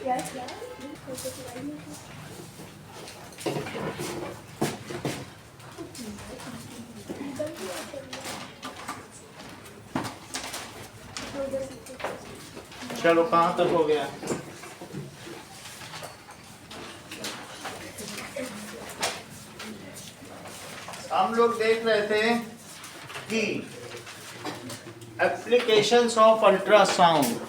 चलो कहाँ तक हो गया? हम लोग देख रहे थे कि applications of ultrasound.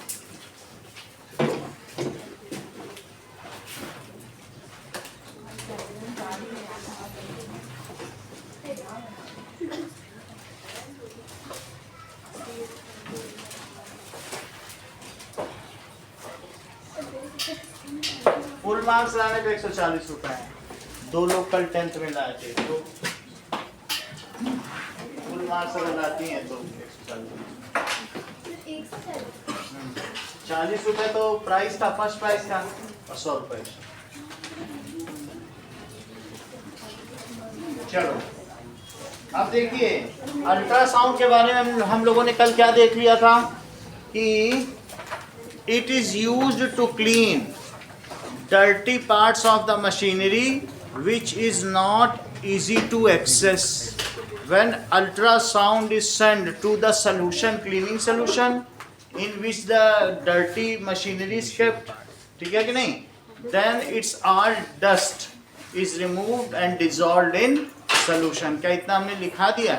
Full marks लाने पे 140 रुपए है। 2 लोग कल 10th में लाए थे, तो फुल मार्क्स अगर लाती हैं तो 40 रुपए तो प्राइस था, फर्स्ट प्राइस था, और 100 रुपए। चलो अब देखिए अल्ट्रासाउंड के बारे में हम लोगों ने कल क्या देख लिया था कि it is used to clean dirty parts of the machinery which is not easy to access. When ultrasound is sent to the solution, cleaning solution in which the dirty machinery is kept, ठीक है कि नहीं, then its all dust is removed and dissolved in solution. क्या इतना हमने लिखा दिया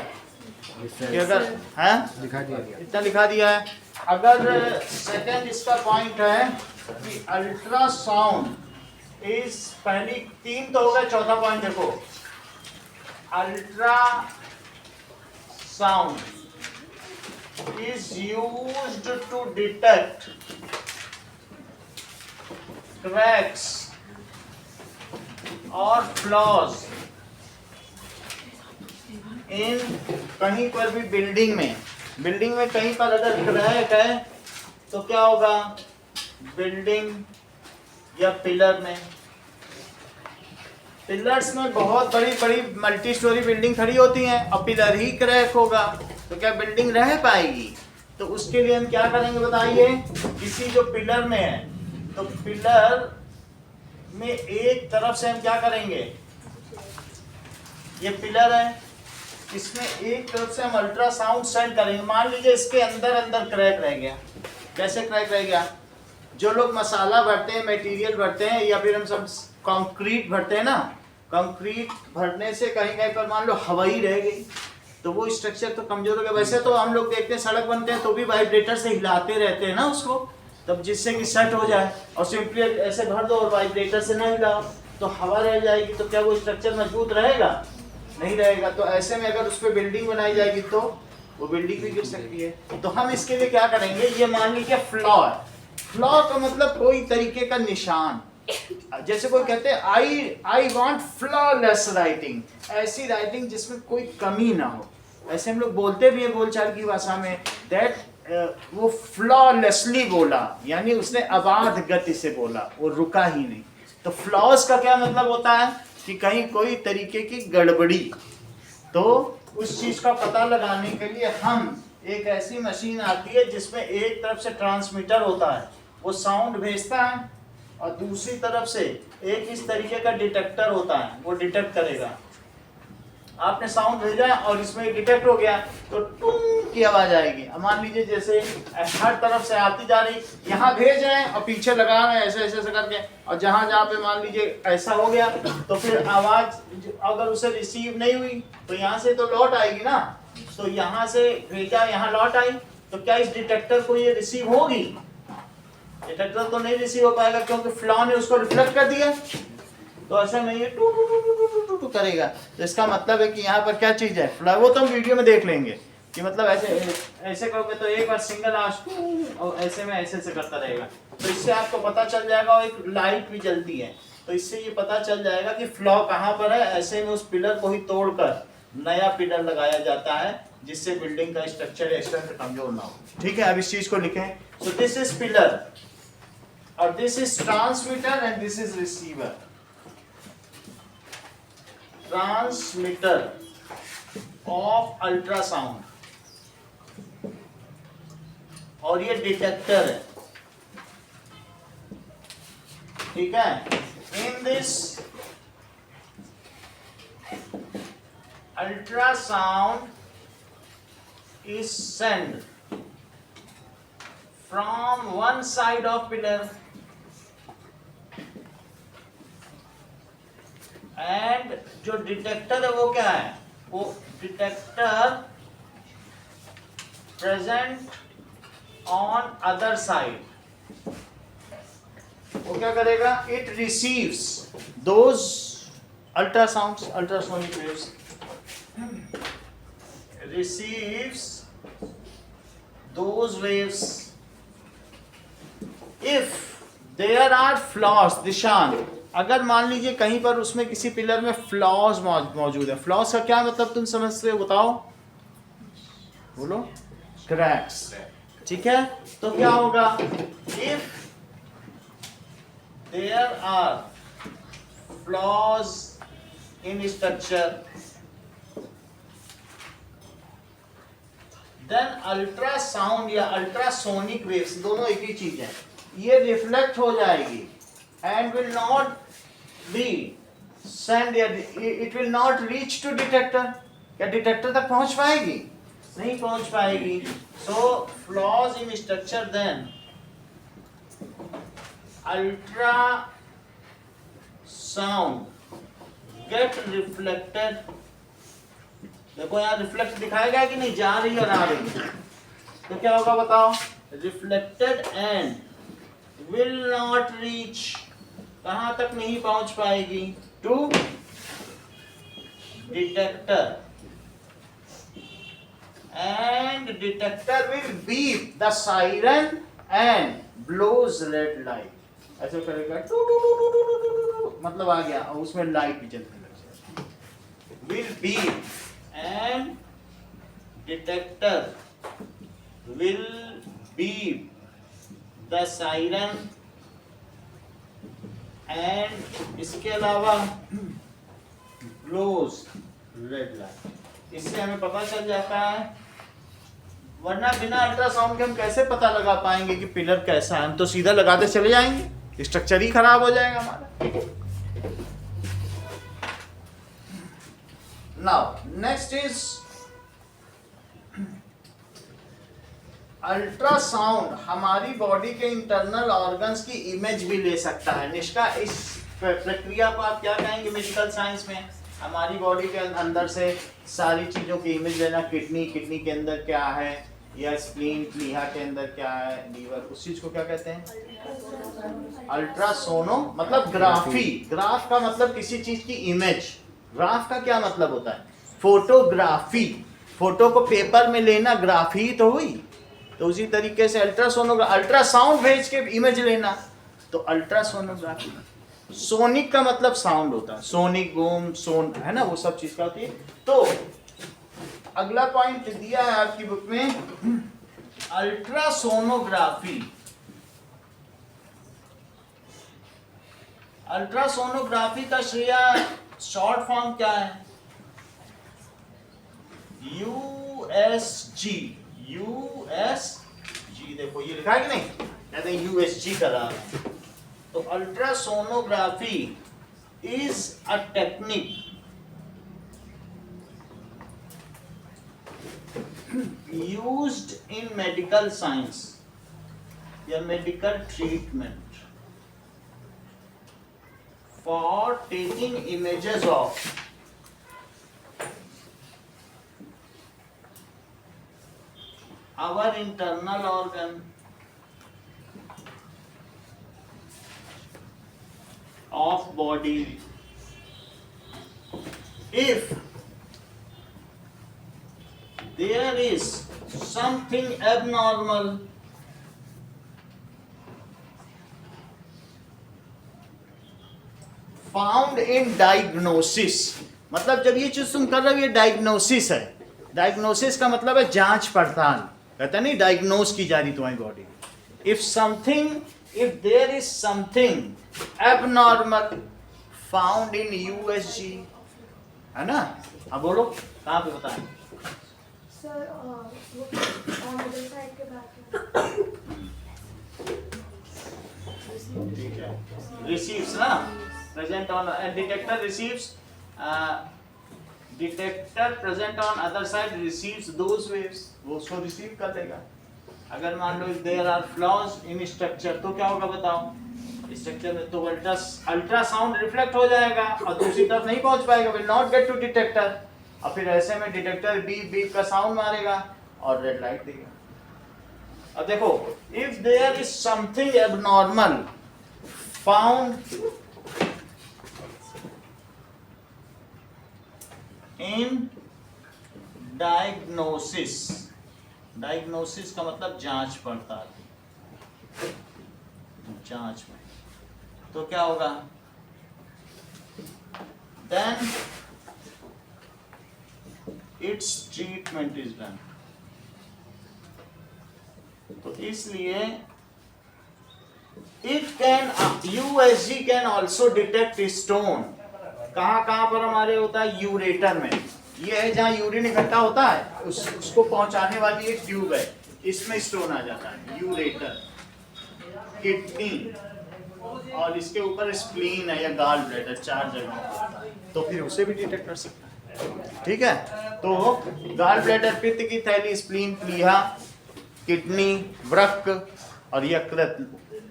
कि अगर है लिखा दिया, इतना लिखा दिया है। अगर सेकंड इसका पॉइंट है कि अल्ट्रासाउंड इस पहली 3 तो हो गए, चौथा पॉइंट देखो, ultra sound is used to detect cracks और फ्लॉज इन कहीं पर भी बिल्डिंग में कहीं पर अगर क्रैक है तो क्या होगा, बिल्डिंग या पिलर में, पिलर्स में बहुत बड़ी बड़ी मल्टी स्टोरी बिल्डिंग खड़ी होती हैं और पिलर ही क्रैक होगा तो क्या बिल्डिंग रह पाएगी? तो उसके लिए हम क्या करेंगे बताइए, किसी जो पिलर में है तो पिलर में एक तरफ से हम क्या करेंगे, ये पिलर है, इसमें एक तरफ से हम अल्ट्रासाउंड सेंड करेंगे। मान लीजिए इसके अंदर क्रैक रह गया। कैसे क्रैक रह गया? जो लोग मसाला भरते हैं, मटेरियल भरते हैं, या फिर हम सब कंक्रीट भरते हैं ना, कंक्रीट भरने से कहीं कहीं पर मान लो हवा ही रह गई तो वो स्ट्रक्चर तो कमजोर हो गया। वैसे तो हम लोग देखते हैं सड़क बनते हैं तो भी वाइब्रेटर से हिलाते रहते हैं ना उसको, तब जिससे कि सेट हो जाए, और सिंपली ऐसे भर दो और वाइब्रेटर से ना हिलाओ तो हवा रह जाएगी, तो क्या वो स्ट्रक्चर मजबूत रहेगा? नहीं रहेगा। तो ऐसे में अगर उस पर बिल्डिंग बनाई जाएगी तो वो बिल्डिंग भी गिर सकती है। तो हम इसके लिए क्या करेंगे, ये मान लीजिए फ्लॉ है, फ्लॉ का मतलब कोई तरीके का निशान, जैसे कोई कहते हैं आई वांट फ्लॉलेस राइटिंग, ऐसी राइटिंग जिसमें कोई कमी ना हो। ऐसे हम लोग बोलते भी है बोलचाल की भाषा में, दैट वो फ्लॉलेसली बोला, यानी उसने अबाध गति से बोला, वो रुका ही नहीं। तो फ्लॉज का क्या मतलब होता है कि कहीं कोई तरीके की गड़बड़ी। तो उस चीज का पता लगाने के लिए हम एक ऐसी मशीन आती है जिसमें एक तरफ से ट्रांसमीटर होता है, वो साउंड भेजता है, और दूसरी तरफ से एक इस तरीके का डिटेक्टर होता है, वो डिटेक्ट करेगा। आपने साउंड भेजा और इसमें डिटेक्ट हो गया तो टूं की आवाज आएगी। अब मान लीजिए जैसे हर तरफ से आती जा रही, यहाँ भेज रहे हैं और पीछे लगा रहे हैं ऐसे ऐसे करके, और जहाँ जहाँ पे मान लीजिए ऐसा हो गया तो फिर आवाज अगर उसे रिसीव नहीं हुई तो यहाँ से तो लौट आएगी ना। तो यहाँ से भेजा, यहाँ लौट आई, तो क्या इस डिटेक्टर को ये रिसीव होगी? डिटेक्टर तो नहीं रिसीव हो पाएगा क्योंकि फ्लॉ ने उसको रिफ्लेक्ट कर दिया। तो ऐसे में ये टू टू टू टू टू टू टू करेगा। तो इसका मतलब है कि यहाँ पर क्या चीज है, फ्लॉ। वो तो हम वीडियो में देख लेंगे कि मतलब ऐसे ऐसे करोगे तो एक बार सिंगल आवाज और ऐसे में ऐसे से करता रहेगा। तो इससे आपको पता चल जाएगा, और एक लाइट भी जलती है तो इससे ये पता चल जाएगा कि फ्लॉ कहाँ पर है। ऐसे में उस पिलर को ही तोड़कर नया पिलर लगाया जाता है जिससे बिल्डिंग का स्ट्रक्चर स्ट्रेंथ कमजोर ना हो। ठीक है, अब इस चीज को लिखें। सो दिस इज पिलर और this is transmitter and this is receiver. Transmitter of ultrasound और ये डिटेक्टर है। ठीक है, in this ultrasound is sent from one side of pillar and जो डिटेक्टर है वो क्या है, वो detector present on other side, वो क्या करेगा, it receives those ultrasounds, ultrasonic waves, receives those waves. If there are flaws, दिशान, अगर मान लीजिए कहीं पर उसमें किसी पिलर में फ्लॉज मौजूद है, फ्लॉज का क्या मतलब तुम समझते हो, बताओ, बोलो, क्रैक्स, ठीक है, तो क्या होगा, if there are flaws in structure, then ultrasound या अल्ट्रासोनिक वेव्स, दोनों एक ही चीज है, ये रिफ्लेक्ट हो जाएगी and will not be send, it will not reach to detector, क्या डिटेक्टर तक पहुंच पाएगी, नहीं पहुंच पाएगी. So flaws in structure, then ultrasound get reflected, देखो यहाँ रिफ्लेक्ट दिखाएगा कि नहीं, जा रही और आ रही, तो क्या होगा बताओ, reflected and will not reach, कहां तक नहीं पहुंच पाएगी, to detector, and detector will beep the siren and blows red light, ऐसे करेगा टू टू टू टू टू टू, मतलब आ गया, उसमें लाइट भी जलने लग जाएगी, will beep and detector will beep the siren and इसके अलावा blows red light. इससे हमें पता चल जाता है, वरना बिना अल्ट्रासाउंड के हम कैसे पता लगा पाएंगे कि पिलर कैसा है, हम तो सीधा लगाते चले जाएंगे, स्ट्रक्चर ही खराब हो जाएगा हमारा. Now, next is अल्ट्रासाउंड हमारी बॉडी के इंटरनल ऑर्गन्स की इमेज भी ले सकता है. निष्का, इस प्रक्रिया को आप क्या कहेंगे मेडिकल साइंस में, हमारी बॉडी के अंदर से सारी चीजों की इमेज लेना, किडनी के अंदर क्या है, या स्प्लीन प्लीहा के अंदर क्या है, लीवर, उस चीज को क्या कहते हैं, अल्ट्रासोनो, मतलब ग्राफी. ग्राफ का मतलब किसी चीज की इमेज, ग्राफ का क्या मतलब होता है, फोटोग्राफी, फोटो को पेपर में लेना ग्राफी तो हुई, तो उसी तरीके से अल्ट्रासाउंड भेज के इमेज लेना, तो अल्ट्रासोनोग्राफी. सोनिक का मतलब साउंड होता है, सोनिक बूम, सोन है ना, वो सब चीज का होती है. तो अगला पॉइंट दिया है आपकी बुक में, अल्ट्रासोनोग्राफी. अल्ट्रासोनोग्राफी का शॉर्ट फॉर्म क्या है, USG. देखो ये लिखा है कि नहीं, कहते हैं USG करा. तो ultrasonography is a technique used in medical science या medical treatment for taking images of our internal organ of body if there is something abnormal found in diagnosis. मतलब जब ये चीज तुम कर रहे हो ये डायग्नोसिस है. डायग्नोसिस का मतलब है जांच पड़ताल, कहता नहीं डायग्नोस की जा रही तुम्हारी body. if there is something abnormal found in USG, है ना. अब बोलो कहाँ पे बताएं सर, मिडिल साइड के बैक में. ठीक है, रिसीव्स ना, present on detector receives, detector present on other side receives those waves, वो उसको रिसीव कर लेगा। अगर मान लो there are flaws in structure तो क्या होगा बताओ, स्ट्रक्चर में तो अल्ट्रासाउंड रिफ्लेक्ट हो जाएगा और दूसरी तरफ नहीं पहुंच पाएगा, will not get to detector, और फिर ऐसे में डिटेक्टर बीप बीप का साउंड मारेगा और रेड लाइट देगा। अब देखो, if there is something abnormal found in diagnosis, diagnosis का मतलब जांच पड़ताल, जांच में तो क्या होगा, then it's treatment is done. तो इसलिए it can, USG can also detect stone. कहां पर हमारे होता है, यूरेटर में, ये है जहां यूरिन इकट्ठा होता है, उसको पहुंचाने वाली एक ट्यूब है, इसमें स्टोन आ जाता है, यूरेटर, किडनी, और इसके ऊपर स्प्लीन है या गॉल ब्लैडर, 4 जगह, तो फिर उसे भी डिटेक्ट कर सकता है। ठीक है, तो गॉल ब्लैडर पित्त की थैली, स्प्लीन प्लीहा, किडनी वृक्क और यकृत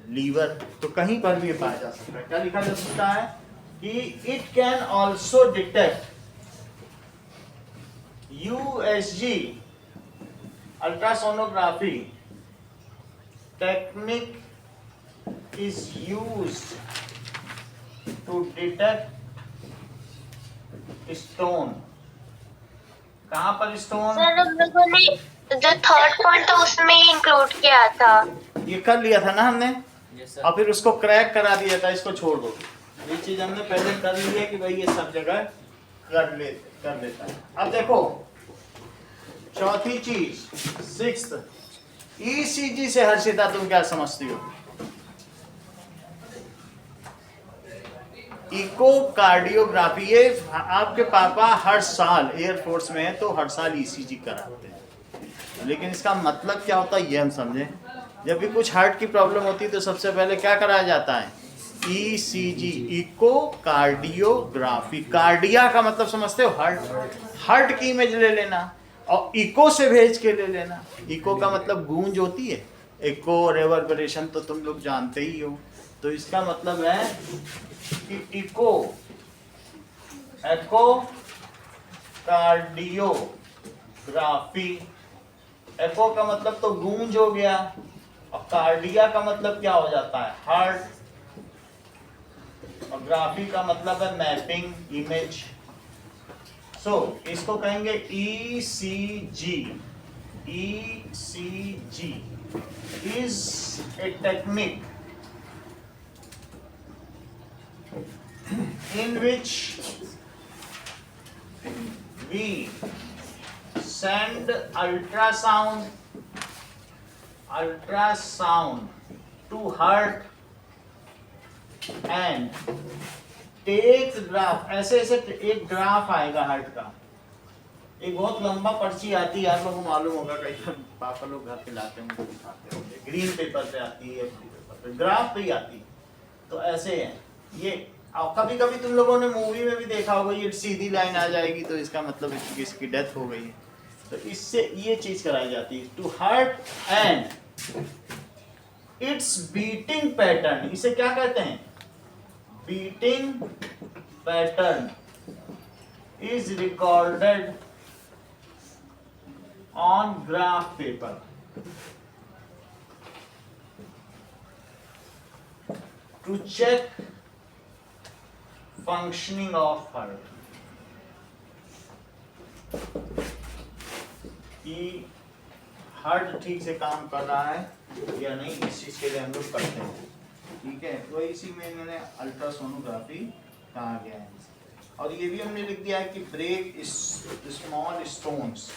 लीवर, तो कहीं पर भी पाया जा सकता है। क्या लिखा जा सकता है कि it can also detect USG ultrasonography technique is used to detect stone। कहाँ पर स्टोन? सर हम लोगों ने जो थर्ड पॉइंट था उसमें ही इंक्लूड किया था, ये कर लिया था ना हमने, और फिर उसको क्रैक करा दिया था, इसको छोड़ दो, ये चीज हमने पहले कर ली है कि भाई ये सब जगह कर लेता है। अब देखो चौथी चीज, सिक्स्थ, ईसीजी से हर्षिता तुम क्या समझती हो? इकोकार्डियोग्राफी, ये आपके पापा हर साल एयरफोर्स में है तो हर साल ईसीजी कराते हैं, लेकिन इसका मतलब क्या होता है ये हम समझें। जब भी कुछ हार्ट की प्रॉब्लम होती है तो सबसे पहले क्या कराया जाता है, ईसीजी, इकोकार्डियोग्राफी। कार्डिया का मतलब समझते हो, हार्ट की इमेज ले लेना और इको से भेज के ले लेना। इको का मतलब गूंज होती है, इको रेवर्बरेशन तो तुम लोग जानते ही हो, तो इसका मतलब है कि इको, एको कार्डियोग्राफी, एको का मतलब तो गूंज हो गया, और कार्डिया का मतलब क्या हो जाता है, हार्ट, और ग्राफी का मतलब है मैपिंग, इमेज। सो इसको कहेंगे ECG. ECG is a technique in which we send ultrasound to heart and take graph। ऐसे एक ग्राफ आएगा हार्ट का, एक बहुत लंबा पर्ची आती है, आप लोगों को मालूम होगा, कई पापा लोग घर पे लाते हैं, उनको दिखाते होंगे, ग्रीन पेपर पे आती है, ब्लू पेपर पे, ग्राफ पे ही आती है। तो ऐसे है ये, और कभी कभी तुम लोगों ने मूवी में भी देखा होगा, ये सीधी लाइन आ जाएगी तो इसका मतलब इसकी डेथ हो गई है, तो इससे ये चीज कराई जाती है to heart and its beating pattern. इसे क्या कहते हैं, beating pattern is recorded on graph paper to check functioning of heart, कि हार्ट ठीक से काम कर रहा है या नहीं, इस चीज के लिए हम लोग करते हैं। ठीक है, तो इसी में मैंने अल्ट्रासोनोग्राफी कहा गया है, और ये भी हमने लिख दिया है कि ब्रेक स्मॉल स्टोन्स।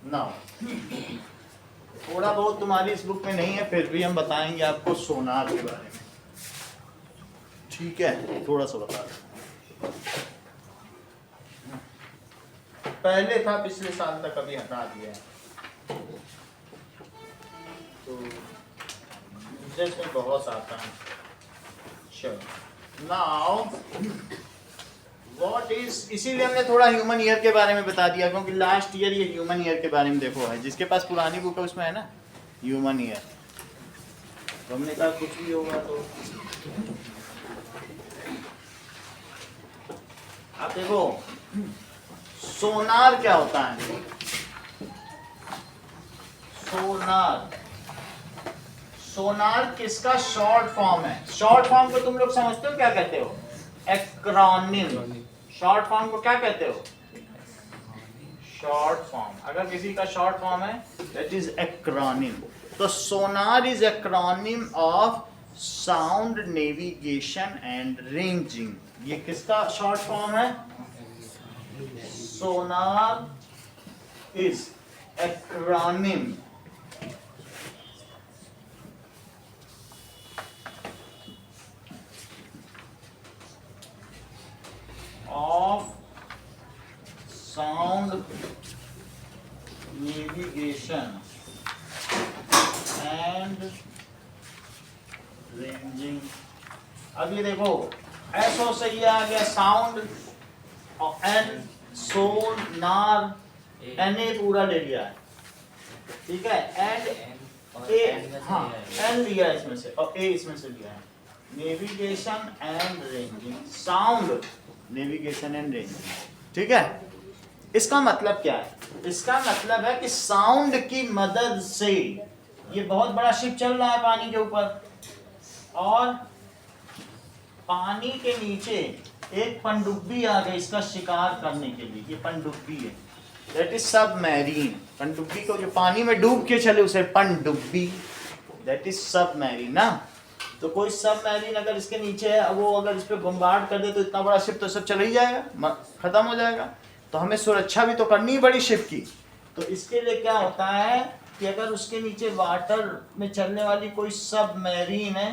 नाउ थोड़ा बहुत तुम्हारी इस बुक में नहीं है, फिर भी हम बताएंगे आपको सोनार के बारे में। ठीक है, थोड़ा सा बता दें, पहले था पिछले साल तक, अभी हटा दिया है। तो सब्जेक्ट में बहुत आता है। चलो नाउ व्हाट इज, इसीलिए हमने थोड़ा ह्यूमन ईयर के बारे में बता दिया, क्योंकि लास्ट ईयर ये ह्यूमन ईयर के बारे में देखो है, जिसके पास पुरानी बुक है उसमें है ना ह्यूमन ईयर, तो हमने कहा कुछ भी होगा तो आप देखो सोनार क्या होता है। सोनार, सोनार किसका शॉर्ट फॉर्म है? शॉर्ट फॉर्म को तुम लोग समझते हो क्या कहते हो? एक्रोनिम। शॉर्ट फॉर्म को क्या कहते हो? Short form. अगर किसी का शॉर्ट फॉर्म है दैट इज एक्रोनिम। तो sonar is acronym of sound navigation and ranging. ये किसका शॉर्ट फॉर्म है? Sonar is acronym of sound navigation and ranging। अब ये देखो एसओ से ये आ गया sound, N sonar, N A पूरा ले लिया है, ठीक है, एंड ए, हाँ एन लिया है इसमें से और ए इसमें से लिया है। Navigation and ranging, sound navigation and ranging, ठीक है। इसका मतलब क्या है? इसका मतलब है कि साउंड की मदद से, ये बहुत बड़ा शिप चल रहा है पानी के ऊपर और पानी के नीचे एक पनडुब्बी आ गई इसका शिकार करने के लिए। ये पनडुब्बी है, दैट इज सबमरीन। पनडुब्बी को जो पानी में डूब के चले उसे पनडुब्बी, दैट इज सबमरीन ना। तो कोई सबमरीन अगर इसके नीचे है, वो अगर इस पे बम्बार्ड कर दे तो इतना बड़ा शिप तो सब चला ही जाएगा, खत्म हो जाएगा। तो हमें सुरक्षा भी तो करनी ही बड़ी शिप की। तो इसके लिए क्या होता है कि अगर उसके नीचे वाटर में चलने वाली कोई सबमरीन है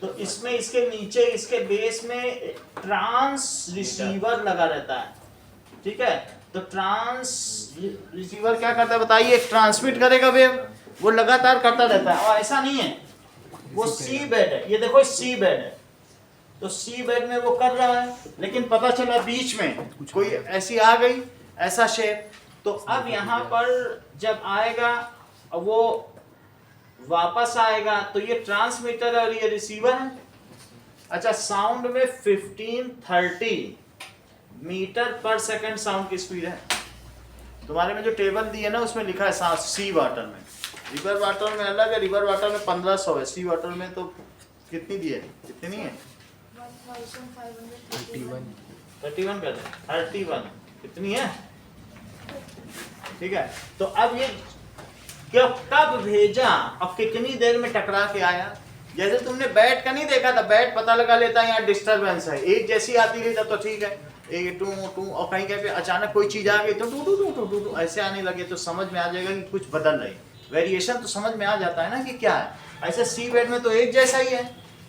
तो इसमें इसके नीचे इसके बेस में ट्रांस रिसीवर लगा रहता है, ठीक है। तो ट्रांस रिसीवर क्या करता है बताइए? ट्रांसमिट करेगा वेव, वो लगातार करता रहता है। और ऐसा नहीं है, वो सी बेड है, ये देखो सी बेड है, तो सी बेड में वो कर रहा है, लेकिन पता चला बीच में कोई ऐसी आ गई ऐसा शेप, तो अब यहाँ पर जब आएगा वो वापस आएगा, तो ये ट्रांसमीटर और ये रिसीवर है। अच्छा, साउंड में 1530 मीटर पर सेकंड साउंड की स्पीड है। तुम्हारे में जो टेबल दी है ना उसमें लिखा है सी वाटर में, रिवर वाटर में अलग है, रिवर वाटर में 1500 है, सी वाटर में तो कितनी दी है? कितनी है? 31 कर दे, 31 कितनी है, ठीक है। तो अब ये कब भेजा और कितनी देर में टकरा के आया? जैसे तुमने बैट का नहीं देखा था, बैट पता लगा लेता है यहाँ डिस्टरबेंस है, एक जैसी आती रही तब तो ठीक है, एक टू टू, और कहीं कहीं पे अचानक कोई चीज आ गई तो टू टू टू टू टू टू ऐसे आने लगे, तो समझ में आ जाएगा कि कुछ बदल रही। वेरिएशन तो समझ में आ जाता है ना कि क्या है। ऐसे सी बेड में तो एक जैसा ही है,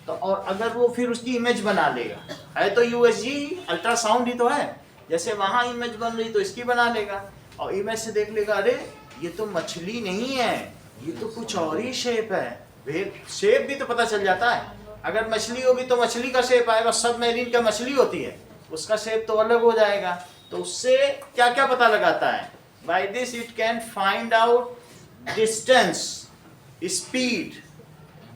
तो और अगर वो फिर उसकी इमेज बना लेगा, है तो यूएसजी अल्ट्रासाउंड ही तो है, जैसे वहाँ इमेज बन रही तो इसकी बना लेगा, और इमेज से देख लेगा अरे ये तो मछली नहीं है, ये तो कुछ और ही शेप है। शेप भी तो पता चल जाता है, अगर मछली होगी तो मछली का शेप आएगा, सबमरीन का मछली होती है उसका शेप तो अलग हो जाएगा। तो उससे क्या क्या पता लगाता है? By this it can find out distance, speed,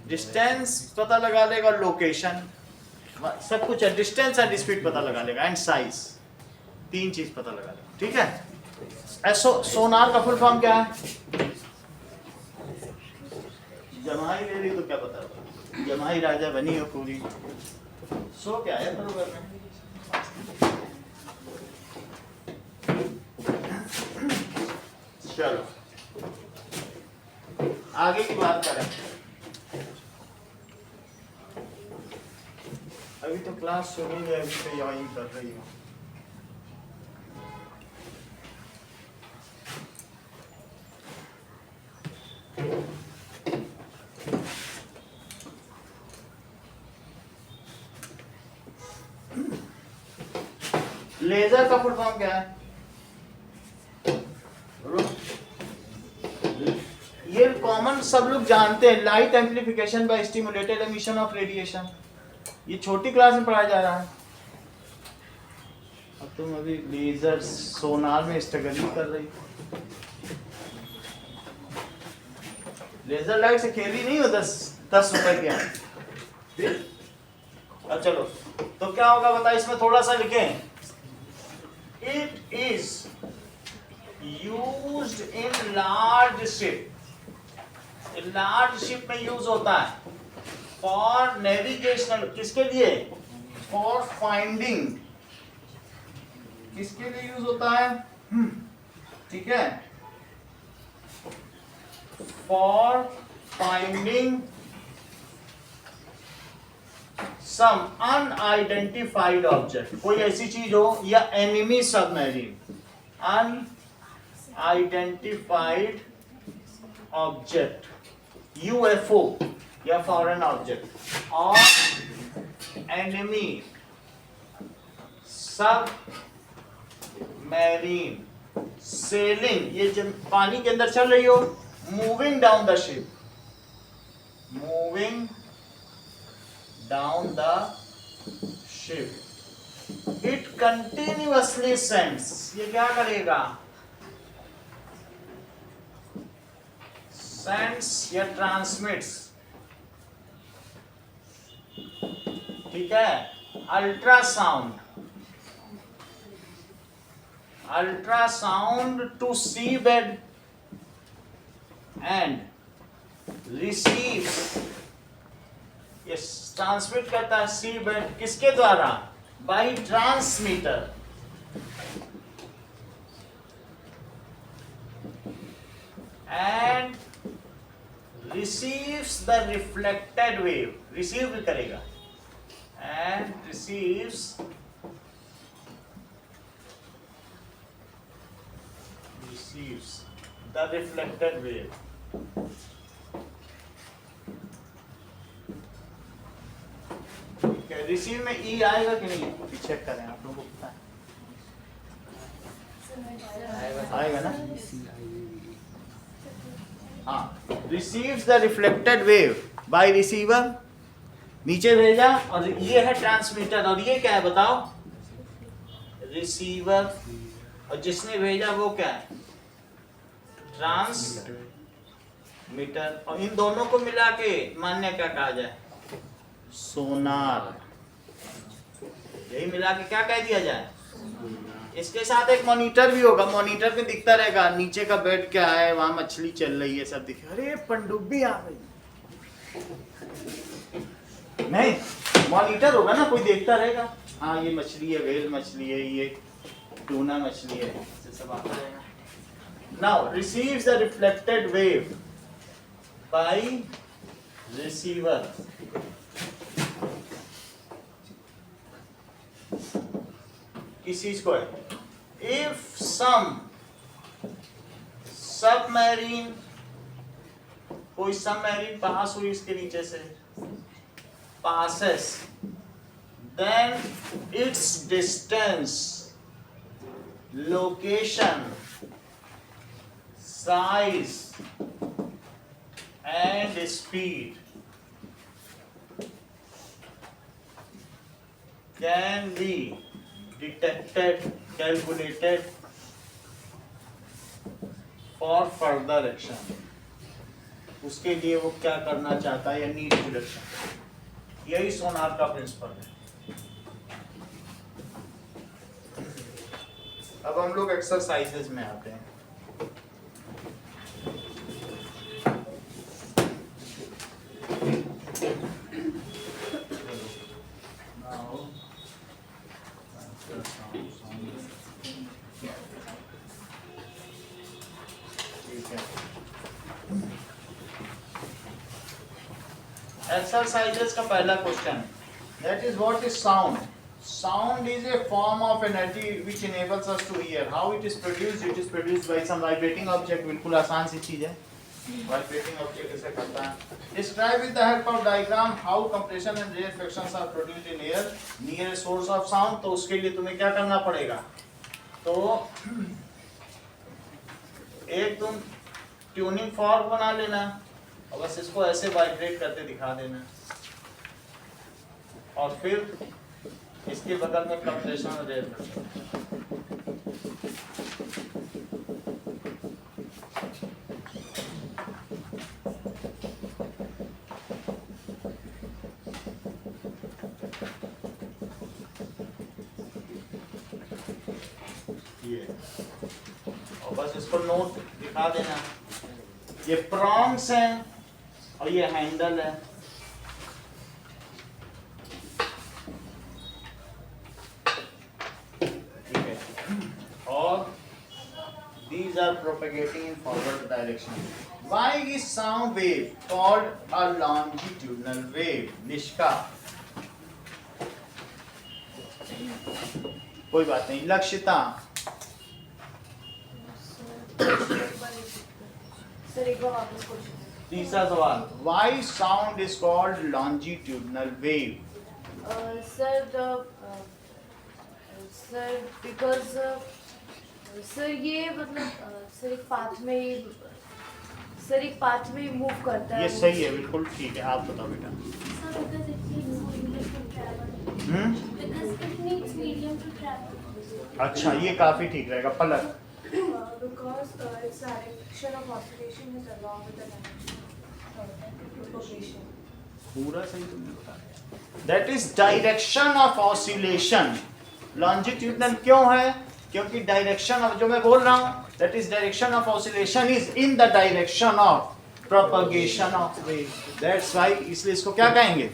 distance पता लगा लेगा, लोकेशन, सब कुछ है, डिस्टेंस एंड स्पीड पता लगा लेगा, एंड साइज, 3 चीज पता लगा लेगा, ठीक है। सोनार का फुल फॉर्म क्या है? जमाई ले ली तो क्या पता होगा, जमाई राजा बनी हो पूरी। सो क्या है बरोबर में? चलो आगे की बात करें। अभी तो क्लास शुरू है, अभी तो यही कर रही हूँ। लेजर का फुल फॉर्म क्या है? ये कॉमन सब लोग जानते हैं, light amplification by stimulated emission of radiation, ये छोटी क्लास में पढ़ाया जा रहा है। अब तुम अभी लेजर सोनार में स्ट्रगल ही कर रही हो। लेजर लाइट से खेली नहीं हो 10 रुपए की। अब चलो तो क्या होगा बता, इसमें थोड़ा सा लिखें, it is used in large ship, large ship में यूज होता है फॉर नेविगेशनल, किसके लिए, फॉर फाइंडिंग, किसके लिए यूज होता है, ठीक है, for finding some unidentified object, कोई ऐसी चीज हो, या enemy submarine, unidentified object, UFO या फॉरेन ऑब्जेक्ट, और एनिमी सब मैरीन सेलिंग, ये जब पानी के अंदर चल रही हो, moving down the ship, moving down the ship, it continuously sends, ये क्या करेगा, सेंड्स या ट्रांसमिट्स, ठीक है, ultrasound, ultrasound to seabed and receives, yes, transmit करता है seabed, किसके द्वारा, by transmitter, and receives the reflected wave, receive भी करेगा, and receives the reflected wave, okay, receive में e आएगा कि नहीं, चेक करें, आप लोगों को पता है, आएगा ना, हाँ, receives the reflected wave by receiver, नीचे भेजा, और ये है ट्रांसमीटर, और ये क्या है बताओ, रिसीवर, और जिसने भेजा वो क्या है, ट्रांसमीटर, और इन दोनों को मिला के मान्य क्या कहा जाए, सोनार, यही मिला के क्या कह दिया जाए। इसके साथ एक मॉनिटर भी होगा, मॉनिटर में दिखता रहेगा नीचे का बेड क्या है, वहां मछली चल रही है, सब दिखे, अरे पनडुब्बी आ गई, नहीं मॉनिटर होगा ना, कोई देखता रहेगा, हाँ ये मछली है, व्हेल मछली है, ये टूना मछली है, सब आता रहेगा। Now receives the reflected wave by receiver. किस चीज को है, if some submarine, कोई सबमरीन पास हुई इसके नीचे से, passes, then its distance, location, size and speed can be detected, calculated for further action, उसके लिए वो क्या करना चाहता है, या नीड डिटेक्शन, यही सोनार का प्रिंसिपल है। अब हम लोग एक्सरसाइजेज में आते हैं। एक्सरसाइजेस का पहला question, that is what is sound. Sound is a form of energy which enables us to hear. How it is produced? It is produced by some vibrating object. बिल्कुल आसान सी चीज है, vibrating object इसे करता है। Describe with the help of diagram how compression and rarefactions are produced in air near a source of sound। तो उसके लिए तुम्हें क्या करना पड़ेगा, तो एक तुम ट्यूनिंग फॉर्क बना लेना, और बस इसको ऐसे वाइब्रेट करते दिखा देना, और फिर इसके बगल में कंप्रेशन और रेयर करना। ये और बस इसको नोट दिखा देना, ये प्रॉन्ग्स हैं और ये हैंडल है। ठीक है, और these are propagating in forward direction. Why is sound wave called a longitudinal wave? Nishka, कोई बात नहीं। लक्षिता, सर एक बार वापस क्वेश्चन। तीसरा सवाल, why sound is called longitudinal wave? Sir because sir ये मतलब सर एक पाथ में मूव करता है। ये सही है, बिल्कुल ठीक है। आप बताओ बेटा। अच्छा, ये काफी ठीक रहेगा। पलक, Because its direction of oscillation is along with the direction of propagation. पूरा सही तुमने बताया। That is direction of oscillation. Longitudinal क्यों है? क्योंकि डायरेक्शन ऑफ, जो मैं बोल रहा हूँ, that is direction of oscillation is in the direction of propagation of wave. That's why, इसलिए इसको क्या कहेंगे?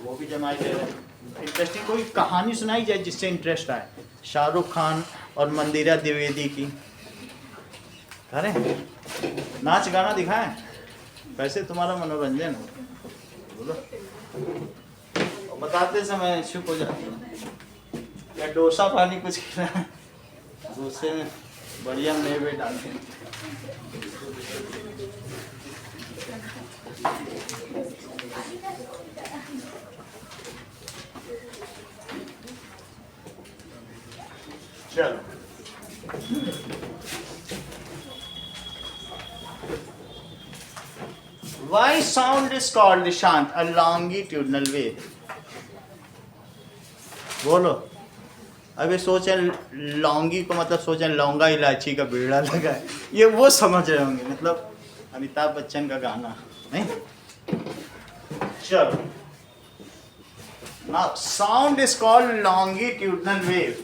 वो भी जमाई दे रहे हैं। इंटरेस्टिंग कोई कहानी सुनाई जाए जिससे इंटरेस्ट आए। शाहरुख खान और मंदिरा द्विवेदी की, अरे नाच गाना दिखाएं, वैसे तुम्हारा मनोरंजन हो। बोलो, और बताते समय चुप हो जाती है। या डोसा पानी कुछ खिलाएं, डोसे में बढ़िया मेवे डालते। चलो, Why sound is called, Nishant, a longitudinal wave? बोलो। अभी सोचें लौंगी को मतलब सोचें लौंगा इलायची का बीड़ा लगा है, ये वो समझ रहे होंगे, मतलब अमिताभ बच्चन का गाना नहीं। चलो, now sound is called longitudinal wave.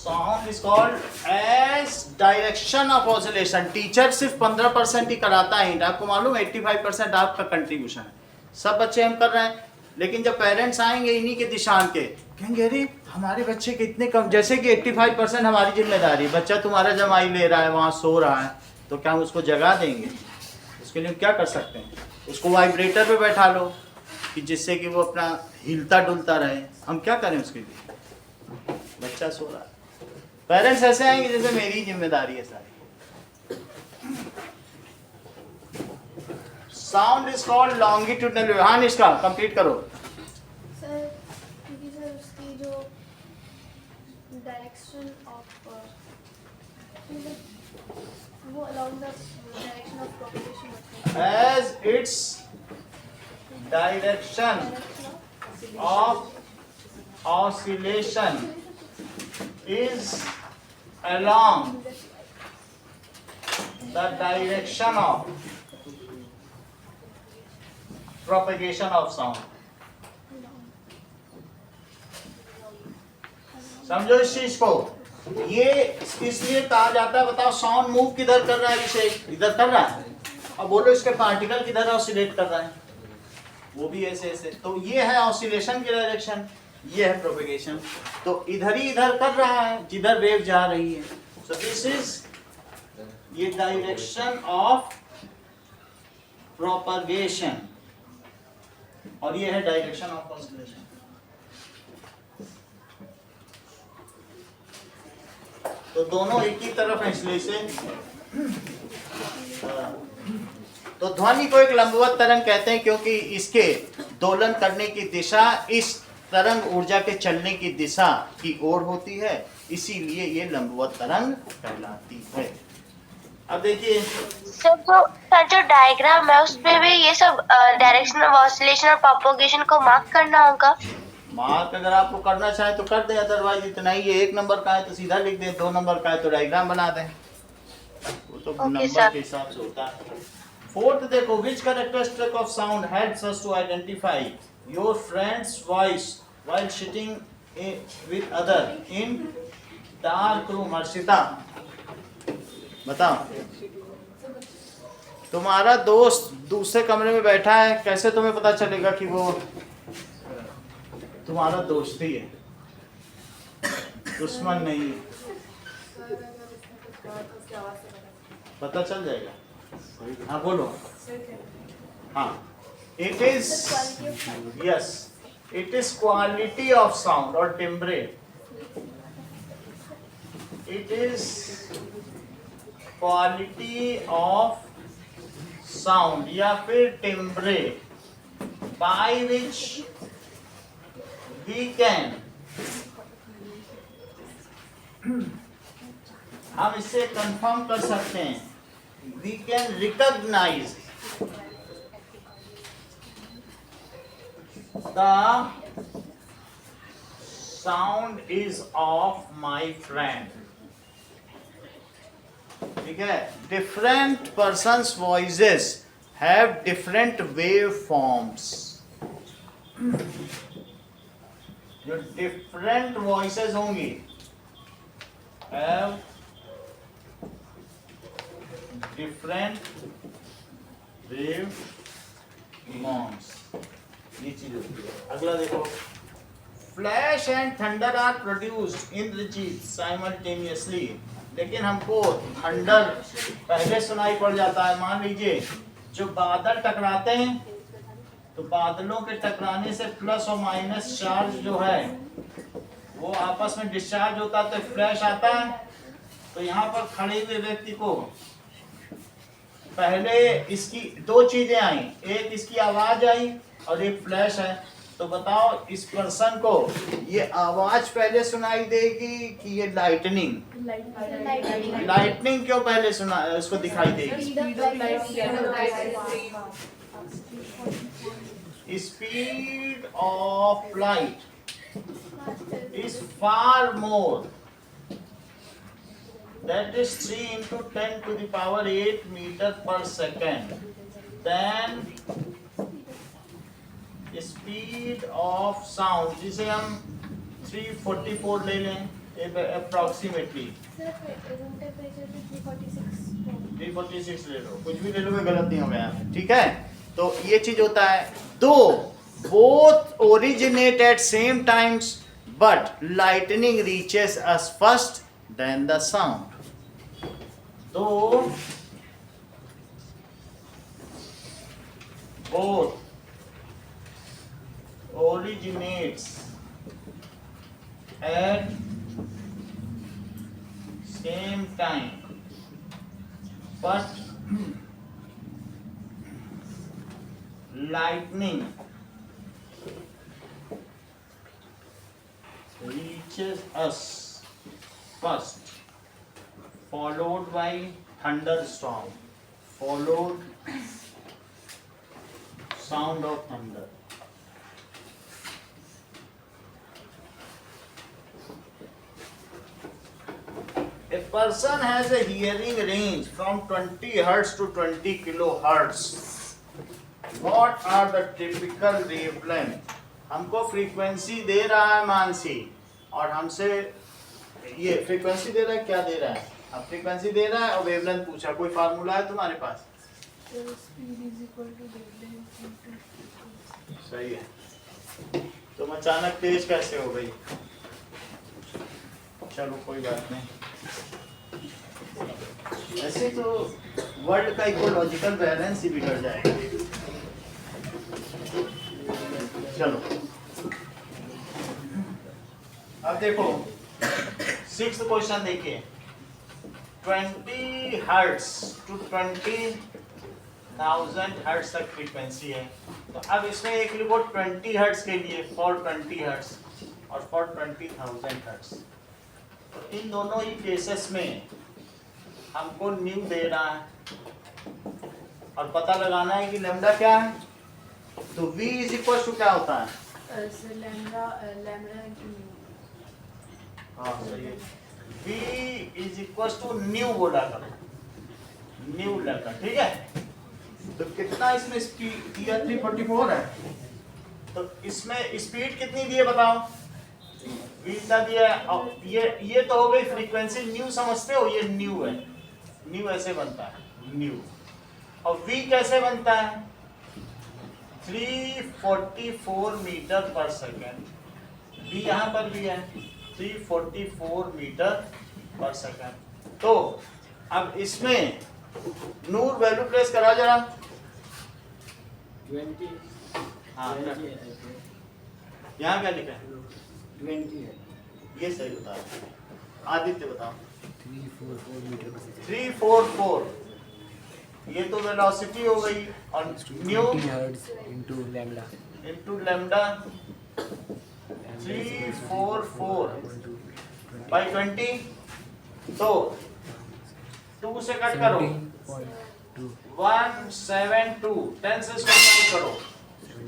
Sound is called as direction of oscillation. Teacher सिर्फ 15% ही कराता है, आपको मालूम है 85% आपका कंट्रीब्यूशन है। सब बच्चे हम कर रहे हैं, लेकिन जब पेरेंट्स आएंगे इन्हीं के दिशान के, कहेंगे अरे हमारे बच्चे के इतने कम, जैसे कि 85% हमारी जिम्मेदारी है। बच्चा तुम्हारा जमाई ले रहा है, वहाँ सो रहा है, तो क्या हम उसको जगा देंगे? उसके लिए क्या कर सकते हैं? उसको वाइब्रेटर पे बैठा लो कि जिससे कि वो अपना हिलता डुलता रहे। हम क्या करें उसके लिए? बच्चा सो रहा है। पेरेंट्स ऐसे आएंगे जैसे मेरी जिम्मेदारी है सारी। Sound is called longitudinal wave. हाँ निष्का, कंप्लीट करो। सर क्योंकि सर उसकी जो डायरेक्शन ऑफ वो along the direction of propagation होता है। As its direction of oscillation is along the direction of propagation of sound. समझो इस चीज को। ये इसलिए कहा जाता है, बताओ साउंड मूव किधर कर रहा है? इसे इधर कर रहा है। अब बोलो इसके पार्टिकल किधर ऑसिलेट कर रहा है? वो भी ऐसे ऐसे। तो ये है ऑसिलेशन की डायरेक्शन, ये है प्रोपेगेशन। तो इधर ही इधर कर रहा है जिधर वेव जा रही है। सो दिस इज ये डायरेक्शन ऑफ प्रोपेगेशन और ये है डायरेक्शन ऑफ ऑसिलेशन। तो दोनों एक ही तरफ है, इसलिए इसे तो ध्वनि को एक लंबवत तरंग कहते हैं, क्योंकि इसके दोलन करने की दिशा इस तरंग ऊर्जा के चलने की दिशा की ओर होती है, इसीलिए ये लंबवत तरंग कहलाती है। अब देखिए सर जो डायग्राम है उसमें भी ये सब डायरेक्शन ऑफ ऑसिलेशन और प्रोपगेशन को मार्क करना होगा। मार्क अगर आपको करना चाहे तो कर दें, अदरवाइज इतना ही है। 1 नंबर का है तो सीधा लिख दें, 2 नंबर का है तो डायग्राम बना दें, वो तो Okay, नंबर sir. के हिसाब से होता है। फोर्थ देखो, which characteristic of sound helps us to identify your friends voice while sitting with other in dark room. Harshita बताओ, तुम्हारा दोस्त दूसरे कमरे में बैठा है, कैसे तुम्हें पता चलेगा कि वो तुम्हारा दोस्त ही है, दुश्मन नहीं है? पता चल जाएगा। हाँ बोलो। हाँ, it is yes, it is quality of sound और timbre. It is quality of sound या फिर timbre by which we can, हम इससे कंफर्म कर सकते हैं, we can recognise the sound is of my friend. ठीक है, different persons voices have different wave forms. जो डिफरेंट वॉइसेस होंगी हैव डिफरेंट वेव फॉर्म्स, ये चीज होती है। अगला देखो, flash and thunder are produced Indrajit simultaneously. लेकिन हमको थंडर पहले सुनाई पड़ जाता है। मान लीजिए जो बादल टकराते हैं तो बादलों के टकराने से प्लस और माइनस चार्ज जो है वो आपस में डिस्चार्ज होता है तो फ्लैश आता है। तो यहाँ पर खड़े हुए व्यक्ति को पहले इसकी 2 चीजें आई, एक इसकी आवाज आई और एक फ्लैश है। तो बताओ इस पर्सन को ये आवाज पहले सुनाई देगी कि ये लाइटनिंग? लाइटनिंग क्यों पहले सुना उसको दिखाई देगी? Speed of light is far more, that is 3 into 10 to the power 8 meter per second, then speed of sound, जिसे हम 344 ले लें approximately। 346 ले लो, कुछ भी ले लो, गलत नहीं होगा यहाँ, ठीक है। तो ये चीज होता है, दो both originate at same times but lightning reaches us first then the sound। तो both originates at same time but lightning reaches us first, followed by thunderstorm, followed sound of thunder। A person has a hearing range from 20 hertz to 20 kilohertz. What are the typical wavelength? हमको frequency दे रहा है मानसी, और हमसे ये frequency दे रहा है, क्या दे रहा है? अब फ्रीक्वेंसी दे रहा है और वेवलेंथ पूछा। कोई फार्मूला है तुम्हारे पास? सही है। तुम अचानक तेज कैसे हो गई? चलो कोई बात नहीं, ऐसे तो वर्ल्ड का इकोलॉजिकल बैलेंस ही बिगड़ जाएगा। चलो अब देखो 6th क्वेश्चन देखिए, 20 हर्ट्ज टू 20,000 हर्ट्ज तक फ्रीक्वेंसी है। तो अब इसमें एक लिखो 20 हर्ट्ज के लिए, फॉर 20 हर्ट्ज और फॉर 20,000 हर्ट्ज। तो इन दोनों ही केसेस में हमको न्यू दे रहा है और पता लगाना है कि लैम्डा क्या है। तो V इज इक्वल टू क्या होता है? So lambda into mu. हाँ सही है। V is equal to nu बोला करो, न्यू लैम्डा, ठीक है। तो कितना इसमें स्पीड दिया? 344 है। तो इसमें स्पीड कितनी दी है बताओ? V इतना दिया है। और ये तो हो गई फ्रीक्वेंसी, न्यू समझते हो, ये न्यू है, न्यू ऐसे बनता है न्यू। और V कैसे बनता है? 344 मीटर पर सेकेंड। V यहाँ पर भी है 344 मीटर पर सेकेंड। तो अब इसमें नूर वैल्यू प्लेस करा जरा। 20 हाँ 20 है, यहाँ क्या लिखा है? 20 है। ये सही बता रहे। आदित्य बताओ। 344 मीटर पर सेकंड। 344 ये तो वेलोसिटी हो गई और new 20 hertz into lambda into lambda 344 by 20। तो 2 से कट करो 17.2 172, 10 से स्क्वायर करो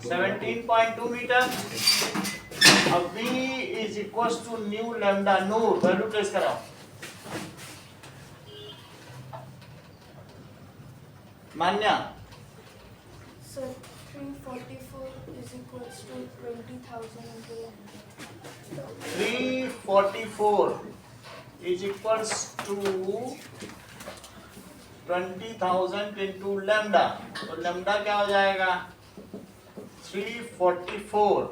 17.2 मीटर। अब V is equal to nu lambda. Noor value place कराओ। Manya So 344 is equals to 20,000 into lambda. 344 is equals to 20,000 into lambda। तो lambda क्या हो जाएगा? 344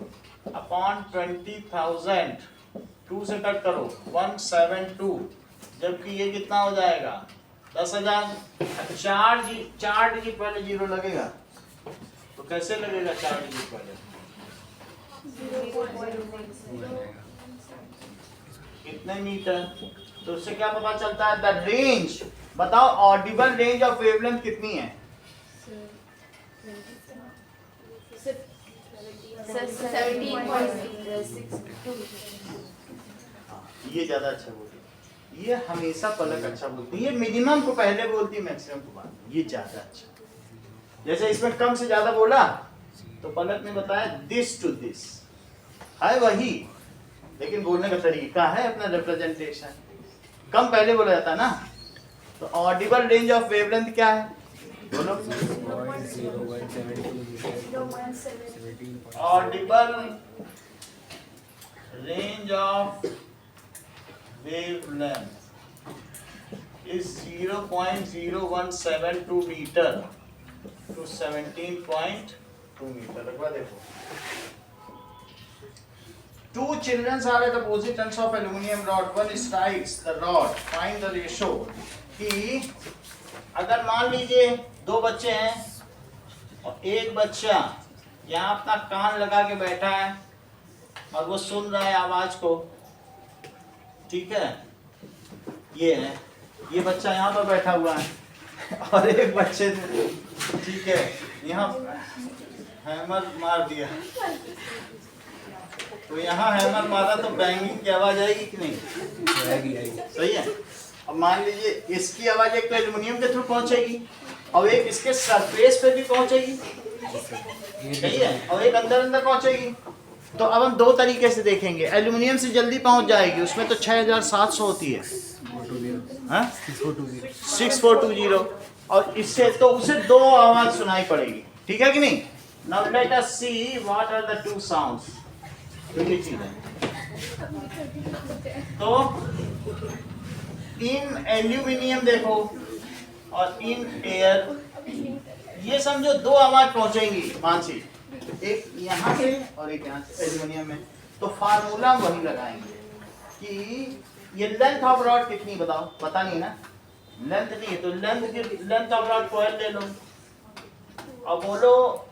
अपॉन 20,000, 2 से कट करो 172, जबकि ये कितना हो जाएगा? 10,000। चार डिजिट पहले जीरो लगेगा, तो कैसे लगेगा 4 डिजिट पहले? कितने मीटर? तो उससे क्या पता चलता है? द रेंज बताओ, ऑडिबल रेंज ऑफ वेवलेंथ कितनी है? ये ज्यादा अच्छा बोलती, ये हमेशा पलक अच्छा बोलती है। ये मिनिमम को पहले बोलती है, मैक्सिमम को बाद। ये ज्यादा अच्छा। जैसे इसमें कम से ज्यादा बोला तो पलक ने बताया दिस टू दिस है वही, लेकिन बोलने का तरीका है अपना रिप्रेजेंटेशन। कम पहले बोला जाता है ना। तो ऑडिबल रेंज ऑफ वेवलेंथ क्या है? बोलो। 0.0172 Audible range of wavelength is 0.0172 meter to 17.2 meter। लगवा देखो। Two children are at opposite ends of aluminum rod. One strikes the rod. Find the ratio। कि अगर मान लीजिए 2 बच्चे हैं और एक बच्चा यहाँ अपना कान लगा के बैठा है और वो सुन रहा है आवाज को, ठीक है, ये है, ये बच्चा यहाँ पर बैठा हुआ है और एक बच्चे ने, ठीक है, यहाँ हैमर मार दिया, तो यहाँ हैमर मारा तो बैंगिंग की आवाज आएगी कि नहीं? आएगी। सही है। अब मान लीजिए इसकी आवाज एक तो एल्युमिनियम के थ्रू पहुंचेगी और एक इसके सरफेस पे भी पहुंचेगी, सही है, और एक अंदर अंदर पहुंचेगी। तो अब हम 2 तरीके से देखेंगे। एल्युमिनियम से जल्दी पहुंच जाएगी, उसमें तो 6700 होती है, 6420, और इससे तो उसे 2 आवाज सुनाई पड़ेगी, ठीक है कि नहीं? Now let us see what are the 2 sounds. तो ये चीज है। तो इन एल्यूमिनियम देखो और इन एयर, ये समझो 2 आवाज पहुंचेंगी मानसी, एक यहाँ से और एक यहाँ से एल्यूमिनियम में। तो फार्मूला वही लगाएंगे कि ये लेंथ ऑफ रॉड कितनी बताओ, पता नहीं ना, लेंथ नहीं है तो लेंथ ऑफ रॉड कोयल ले लो और बोलो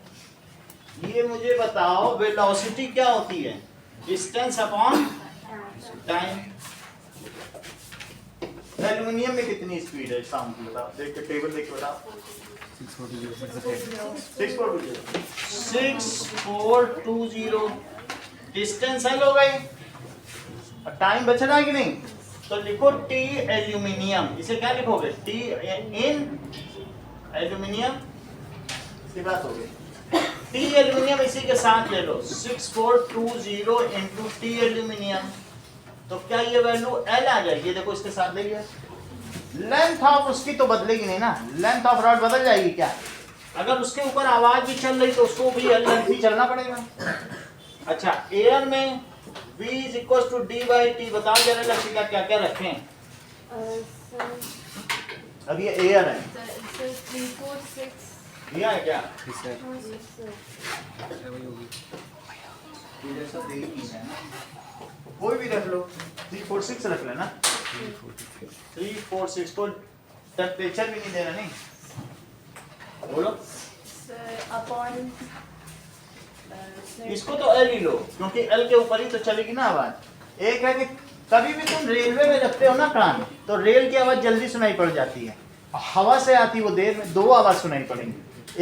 ये मुझे बताओ वेलोसिटी क्या होती है? Distance upon time. एल्युमिनियम में कितनी स्पीड है साउंड की बताओ, देख के टेबल देख के बताओ। 6420 डिस्टेंस एल हो गई, टाइम बच रहा है कि नहीं? तो लिखो टी एल्यूमिनियम, इसे क्या लिखोगे? टी इन एल्यूमिनियम, सी बात हो गई। टी एल्यूमिनियम इसी के साथ ले लो, 6420 इंटू टी एल्यूमिनियम, तो क्या ये वैल्यू एल आ जाएगी? देखो इसके साथ ले लिया। लेंथ ऑफ उसकी तो बदलेगी नहीं ना, लेंथ ऑफ रॉड बदल जाएगी क्या? अगर उसके ऊपर आवाज भी चल रही तो उसको भी एल लेंथ ही चलना पड़ेगा। अच्छा, एयर में V is equals to D by T, बताओ जरा लक्षिका क्या क्या रखें? अब ये एयर है, 346 दिया है क्या? कोई भी रख लो, 346 रख लेना। 346 को टेम्परेचर भी नहीं देना, नहीं बोलो। अपॉन इसको तो एल ही लो, क्योंकि एल के ऊपर ही तो चलेगी ना आवाज। एक है कि कभी भी तुम रेलवे में रखते हो ना कान, तो रेल की आवाज जल्दी सुनाई पड़ जाती है, हवा से आती वो देर में, दो आवाज सुनाई पड़ेंगी।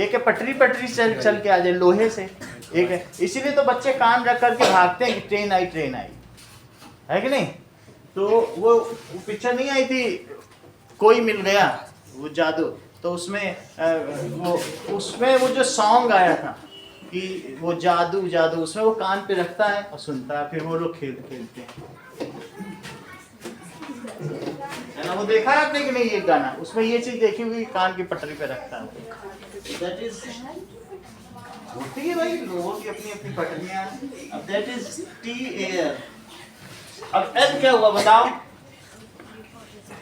एक है पटरी पटरी चल के आ जाए लोहे से, एक है, इसीलिए तो बच्चे कान रख करके भागते हैं कि ट्रेन आई है कि नहीं? तो वो पिक्चर नहीं आई थी कोई मिल गया, वो जादू, तो उसमें वो जो सॉन्ग आया था कि वो जादू जादू, उसमें वो कान पे रखता है और सुनता है, फिर वो लोग खेलते हैं, है ना? वो देखा है आपने कि नहीं ये गाना? उसमें ये चीज देखी हुई, कान की पटरी पे रखता है। दैट इज होती है भाई, लोगों की अपनी अपनी पटरियां। अब दैट इज टी एयर। अब एल क्या हुआ बताओ?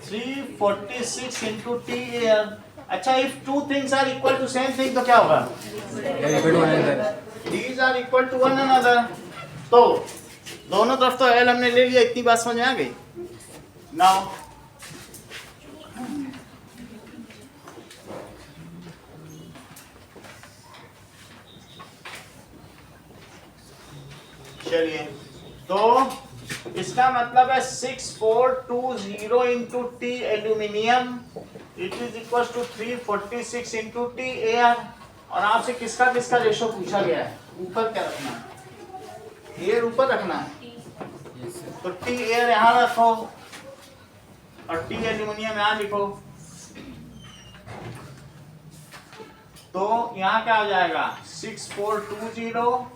346 इंटू टी एयर। अच्छा, if two things are equal to same thing तो क्या होगा? These are equal to one another। तो दोनों तरफ तो एल हमने ले लिया, इतनी बात समझ में आ गई? नाउ चलिए, तो इसका मतलब है 6420 into T aluminium it is equal to 346 into T air. और आपसे किसका किसका रेशो पूछा गया है? ऊपर क्या रखना है? एयर ऊपर रखना है, तो टी एयर यहाँ रखो और टी एल्यूमिनियम यहाँ लिखो। तो यहाँ क्या हो जाएगा? 6420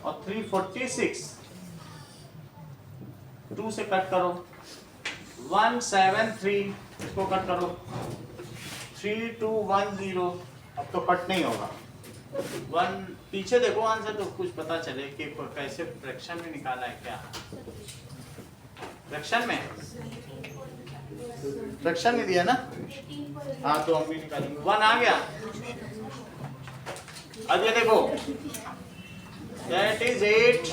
और 346, 2 से कट करो, 173, इसको कट करो, 3210। अब तो कट नहीं होगा, 1 पीछे देखो आंसर, तो कुछ पता चले कि कैसे फ्रैक्शन में निकाला है। क्या फ्रैक्शन में? फ्रैक्शन नहीं दिया ना? हाँ, तो हम भी निकालेंगे। 1 आ गया। अब ये देखो, दैट इज 8,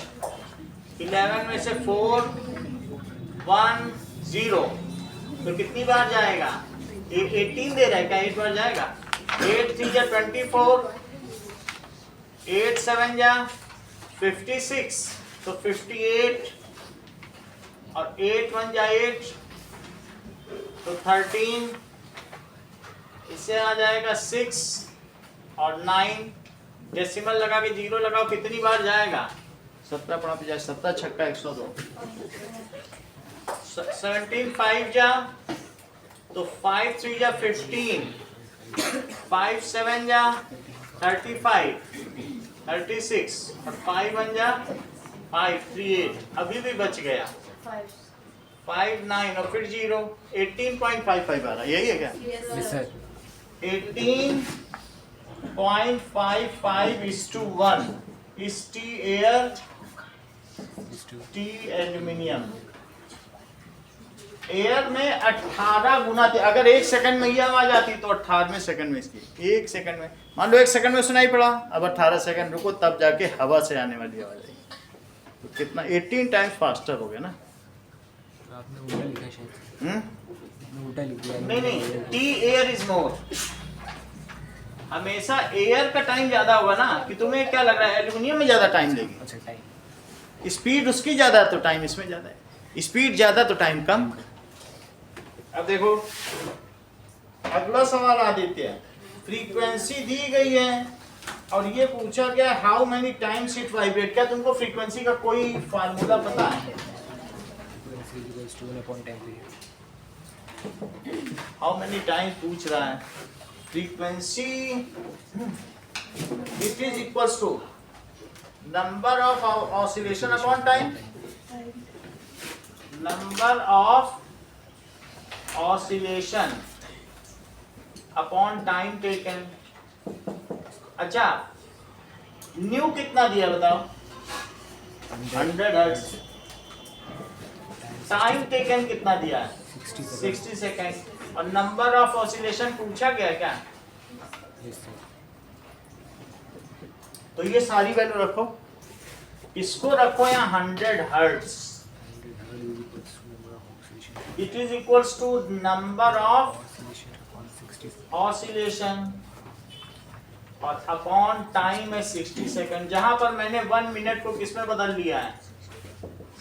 11 में से 4, 1 0, तो कितनी बार जाएगा? 18 दे रहा है क्या? 8 बार जाएगा। 8 3 जा 24, 8 7 जा 56, तो 58, और 8 1 जा 8, तो 13, इससे आ जाएगा 6 और 9, डेसिमल लगा के 0 लगाओ, कितनी बार जाएगा? 17 पड़ा 50, 17 छक्का 102, 17 5 जा, तो 5 3 जा 15, 5 7 जा 35, 36, और 5 1 जा 5 3 8, अभी भी बच गया 5 9 और फिर 0, 18.55 आ रहा, यही है क्या? Yes sir. 18.55:1 is T air, T aluminium. Air में 18 गुना थी, अगर 1 सेकंड में ये आवाज आती तो 18वें सेकंड में इसकी, 1 सेकंड में, मान लो 1 सेकंड में सुनाई पड़ा, अब 18 सेकंड रुको, तब जाके हवा से आने वाली आवाज आई, तो कितना 18 टाइम्स फास्टर हो गया ना? आपने उल्टा लिखा है शायद। आपने उल्टा लिख दिया। नहीं, टी एयर इज मोर। हमेशा एयर का टाइम ज्यादा होगा ना, कि तुम्हें क्या लग रहा है एल्यूमिनियम में ज्यादा टाइम लेगी? अच्छा, टाइम स्पीड उसकी ज्यादा है तो टाइम इसमें ज्यादा है, स्पीड ज्यादा तो टाइम कम। अब देखो अगला सवाल आदित्य, फ्रीक्वेंसी दी गई है और ये पूछा गया how many times it vibrate. क्या तुमको फ्रीक्वेंसी का कोई फार्मूला पता है? Frequency equals to 1 upon time period. How many times पूछ रहा है। Frequency it is equals to number of oscillation upon time, number of oscillation upon time taken. अच्छा, न्यू कितना दिया बताओ? 100 हर्ट्ज। टाइम टेकन कितना दिया है? 60 सेकेंड। और नंबर ऑफ ऑसिलेशन पूछा गया क्या? Yes, sir. तो ये सारी वैल्यू रखो, इसको रखो यहाँ 100 hertz. 100 Hz equals to number of oscillation. It is equals to number of Oscillation upon 60. Oscillation और अपॉन टाइम है 60 सेकंड, जहां पर मैंने 1 मिनट को किसमें बदल लिया है?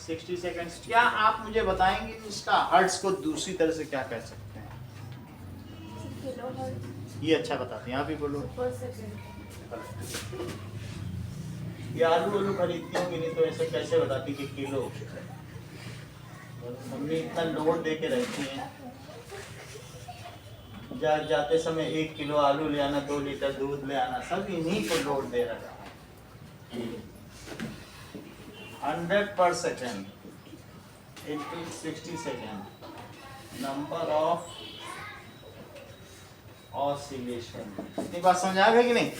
60 सेकंड्स। क्या आप मुझे बताएंगे इसका हर्ट्ज को दूसरी तरह से क्या कह सकते हैं? Kilohertz ये अच्छा बताते हैं, आप ही बोलो। per second. ये आलू खरीदती होंगी, नहीं तो ऐसे कैसे बताती कि किलो? मम्मी इतना लोड दे के रखती हैं, जाते समय 1 किलो आलू ले आना, 2 लीटर दूध ले आना, सब इन्हीं को लोड दे रखा है। 100 पर second into 60 second, number of oscillation. इतनी बात समझ आ गई कि नहीं?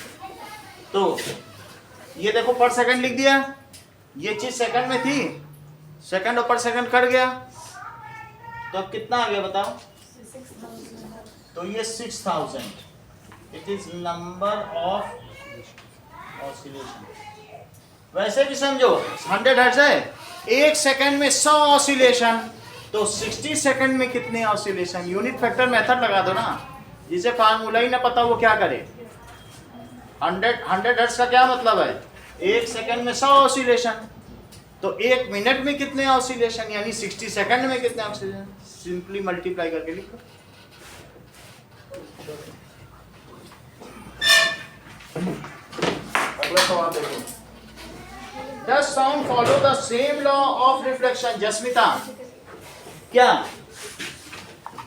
तो ये देखो पर सेकंड लिख दिया, ये चीज सेकंड में थी, सेकंड और पर सेकंड कट गया, तो अब कितना आ गया बताओ? 6,000. तो ये 6000 it is number of oscillation. वैसे भी समझो 100 हर्ट्ज है, 1 सेकंड में 100 ऑसिलेशन, तो 60 सेकंड में कितने ऑसिलेशन? यूनिट फैक्टर मेथड लगा दो ना, जिसे फार्मूला ही ना पता वो क्या करे। 100 हर्ट्ज का क्या मतलब है? 1 सेकंड में 100 ऑसिलेशन, तो 1 मिनट में कितने ऑसिलेशन, यानी 60 सेकंड में कितने ऑसिलेशन? सिंपली मल्टीप्लाई करके लिखो। अगला सवाल देखो। Does sound follow the same law of reflection? Jasmita, क्या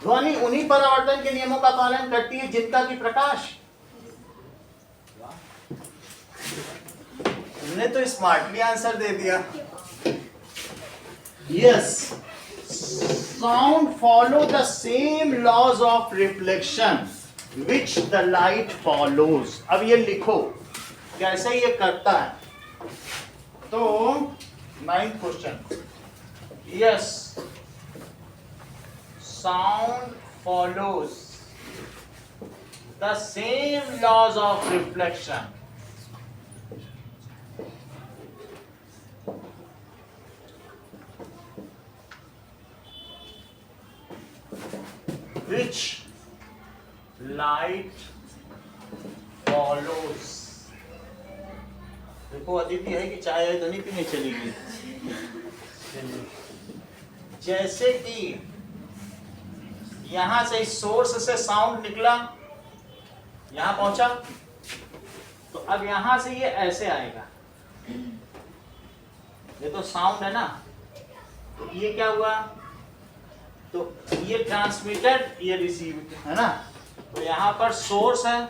ध्वनि उन्हीं परावर्तन के नियमों का पालन करती है जिनका कि प्रकाश? तुमने तो स्मार्टली आंसर दे दिया। Yes, sound follow the same laws of reflection which the light follows. अब ये लिखो कैसे ये करता है। तो 9th question, yes, sound follows the same laws of reflection which light follows। देखो अदिति है कि चाय है तो नहीं पीने चलेगी। जैसे कि यहां से इस सोर्स से साउंड निकला, यहां पहुंचा, तो अब यहां से ये ऐसे आएगा, ये तो साउंड है ना, तो ये क्या हुआ? तो ये ट्रांसमिटेड, ये रिसीव्ड है ना, तो यहां पर सोर्स है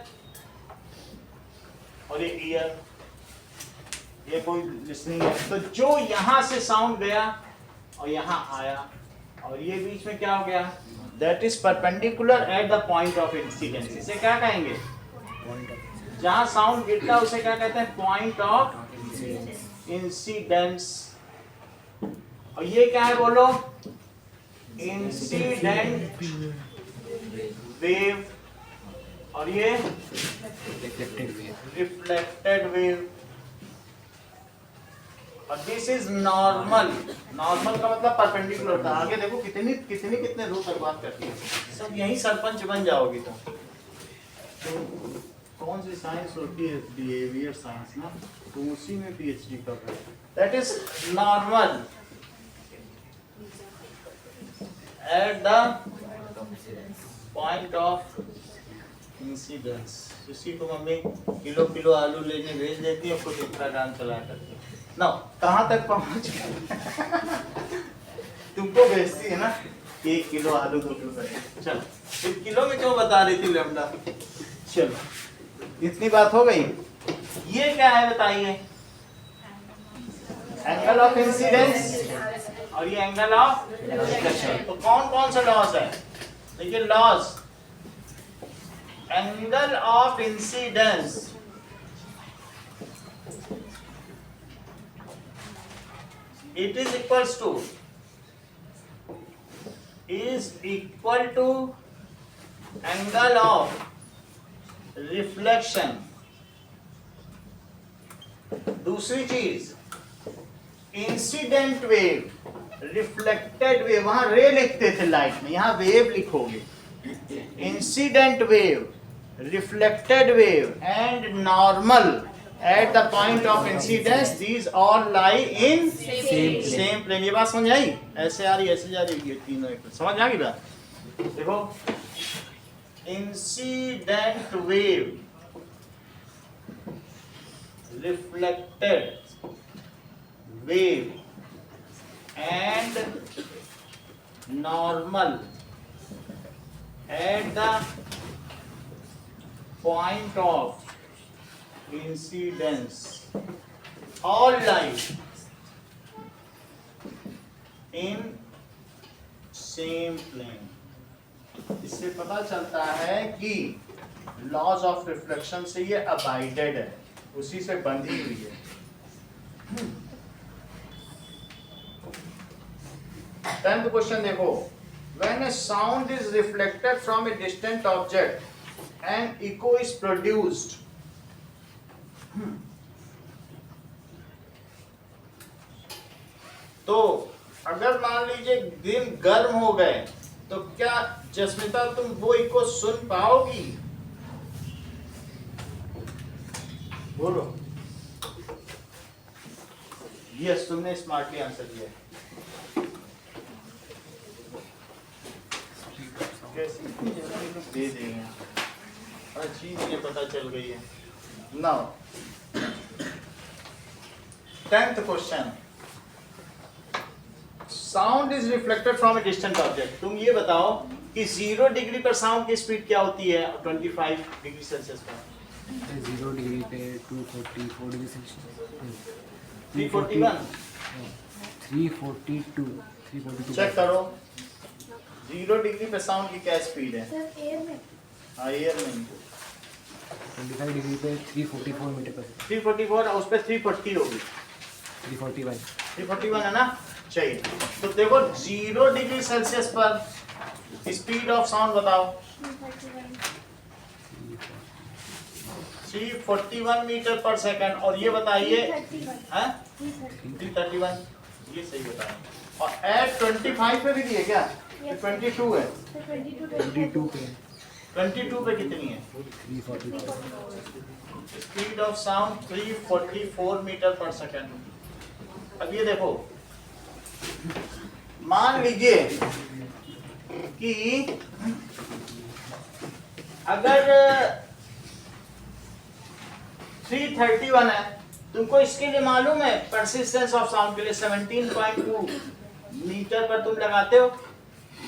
और ये ईयर, ये कोई लिसनिंग है, तो जो यहां से साउंड गया और यहां आया और ये बीच में क्या हो गया? That is perpendicular at the point of incidence. इसे क्या कहेंगे? जहां साउंड गिरता है उसे क्या कहते हैं? Point of incidence. और ये क्या है बोलो? इंसिडेंट वेव, और ये रिफ्लेक्टेड वेव। और दिस इज नॉर्मल। नॉर्मल का मतलब परपेंडिकुलर होता है। आगे देखो कितने रो तक बात करती है, सब यही सरपंच बन जाओगी तुम। तो कौन सी साइंस होती है? बिहेवियर साइंस ना, तो उसी में पीएचडी कर रहे हैं। That is normal at the point of incidence, इसी को मम्मी किलो किलो आलू लेने भेज देती है, कुछ इंस्टाग्राम चला करके ना, कहाँ तक पहुँच तुमको भेजती है ना 1 किलो आलू 2 किलो करके। चलो एक किलो में क्यों बता रही थी लैम्डा। चलो इतनी बात हो गई। ये क्या है बताइए, एंगल ऑफ इंसिडेंस और ये एंगल ऑफ रिफ्लेक्शन। तो कौन कौन सा लॉस है, देखिए loss, angle of incidence it is equal to angle of reflection। दूसरी चीज इंसिडेंट वेव, रिफ्लेक्टेड वेव, वहां रे लिखते थे लाइट में, यहां वेव लिखोगे। Incident wave, reflected wave and normal at the point of incidence, these all lie in same plane। ये बात समझ आई, ऐसे आ रही ऐसे जा रही, ये तीनों एक समझ आ गई बात। देखो incident wave, reflected wave and normal at the point of incidence all lie in same plane। इससे पता चलता है कि लॉज ऑफ रिफ्लेक्शन से ये अबाइडेड है, उसी से बंधी हुई है। 10th क्वेश्चन देखो, when a sound is reflected from a distant object and echo is produced, तो अगर मान लीजिए दिन गर्म हो गए तो क्या जस्मिता तुम वो इको सुन पाओगी, बोलो। यस, तुमने स्मार्टली आंसर दिया। दे देंगे, अच्छी चीजें पता चल गई है। Now 10th question, sound is reflected from a distant object. तुम ये बताओ कि 0 डिग्री पर साउंड की स्पीड क्या होती है 25 डिग्री सेल्सियस पर? 0 डिग्री पे 244 डिग्री सेल्सियस, 341, 342 चेक करो 0 डिग्री पे साउंड की क्या स्पीड है? सर एयर में हाँ, एयर में 25 डिग्री पे 344 मीटर पर 344, उस पर 340 होगी, 341 है ना। चाहिए तो देखो 0 डिग्री सेल्सियस पर स्पीड ऑफ साउंड बताओ। 341 मीटर पर सेकंड, और ये बताइए 331, ये सही बताया। और एट 25 पे भी दिए क्या? 22 है, 22 पे 22 पे कितनी है 344 स्पीड ऑफ साउंड? 344 मीटर पर सेकंड। अब ये देखो, मान लीजिए कि अगर 331 है, तुमको इसके लिए मालूम है परसिस्टेंस ऑफ साउंड के लिए 17.2 मीटर पर तुम लगाते हो,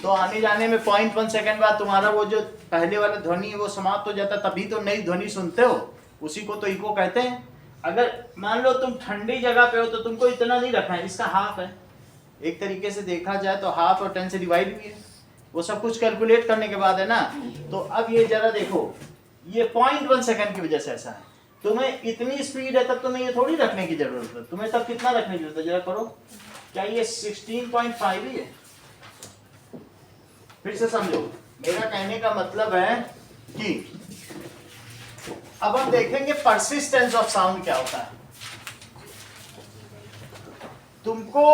तो आने जाने में 0.1 सेकंड बाद तुम्हारा वो जो पहले वाला ध्वनि है वो समाप्त हो जाता, तभी तो नई ध्वनि सुनते हो, उसी को तो इको कहते हैं। अगर मान लो तुम ठंडी जगह पे हो तो तुमको इतना नहीं रखना है, इसका हाफ है, एक तरीके से देखा जाए तो हाफ और 10 से डिवाइड भी है, वो सब कुछ कैलकुलेट करने के बाद है ना। तो अब ये जरा देखो, ये 0.1 सेकंड की वजह से ऐसा है। तुम्हें इतनी स्पीड है तब तुम्हें ये थोड़ी रखने की जरूरत है, तुम्हें तब कितना रखने की जरूरत है जरा करो, क्या ये 16.5 ही है? फिर से समझो, मेरा कहने का मतलब है कि अब हम देखेंगे परसिस्टेंस ऑफ साउंड क्या होता है। तुमको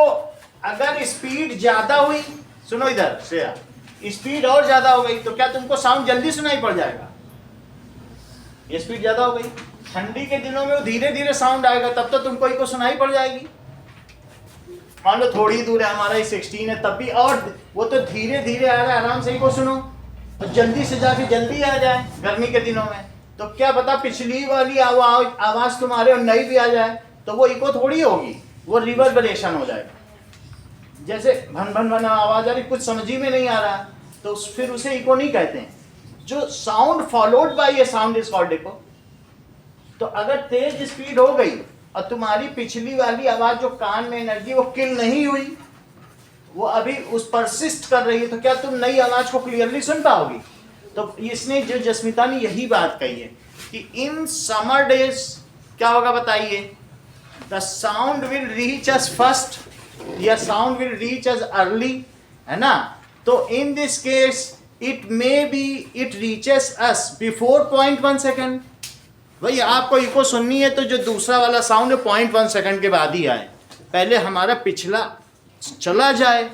अगर स्पीड ज्यादा हुई, सुनो इधर श्रेया, स्पीड और ज्यादा हो गई तो क्या तुमको साउंड जल्दी सुनाई पड़ जाएगा? ये स्पीड ज्यादा हो गई, ठंडी के दिनों में वो धीरे धीरे साउंड आएगा, तब तो तुमको इको सुनाई पड़ जाएगी। मान लो थोड़ी दूर है, हमारा 16 है, तब भी, और वो तो धीरे धीरे आ रहा है, आराम से इको सुनो। तो जल्दी से जाके जल्दी आ जाए गर्मी के दिनों में, तो क्या पता पिछली वाली आवाज तुम्हारे और नई भी आ जाए, तो वो इको थोड़ी होगी, वो रिवर्बरेशन हो जाएगा। जैसे भन भन भन आवाज आ रही, कुछ समझ ही में नहीं आ रहा, तो फिर उसे इको नहीं कहते हैं। जो sound followed by a sound is called echo. तो अगर तेज स्पीड हो गई और तुम्हारी पिछली वाली आवाज जो कान में एनर्जी वो किल नहीं हुई, वो अभी उस परसिस्ट कर रही है, तो क्या तुम नई आवाज को क्लियरली सुन पाओगी? तो इसने जो जस्मिता ने यही बात कही है कि इन समर डेज क्या होगा बताइए, the sound will reach us first या sound will reach us early, है ना? तो in this case it may be it reaches us before 0.1 second. भाई आपको इको सुननी है तो जो दूसरा वाला साउंड है 0.1 सेकेंड के बाद ही आए, पहले हमारा पिछला चला जाए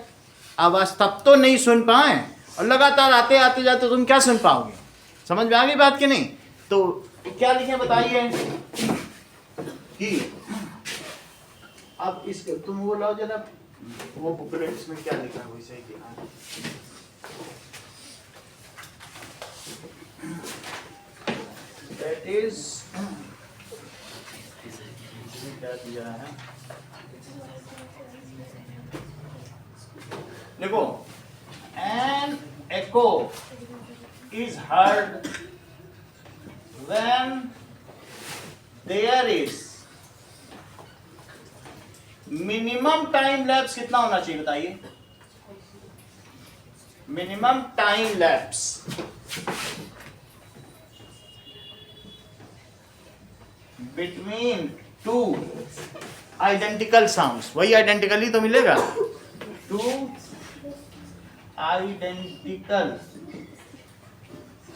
आवाज, तब तो नहीं सुन पाए, और लगातार आते आते जाते तुम क्या सुन पाओगे? समझ में आ गई बात कि नहीं? तो क्या लिखे बताइए कि अब इस तुम वो लाओ जरा, वो बुकलेट्स में क्या लिखा है वैसे कि दैट इज क्या दिया है, देखो, an echo is heard when there is minimum time lapse कितना होना चाहिए बताइए? Minimum time lapse between two identical sounds, वही आइडेंटिकल ही तो मिलेगा, two identical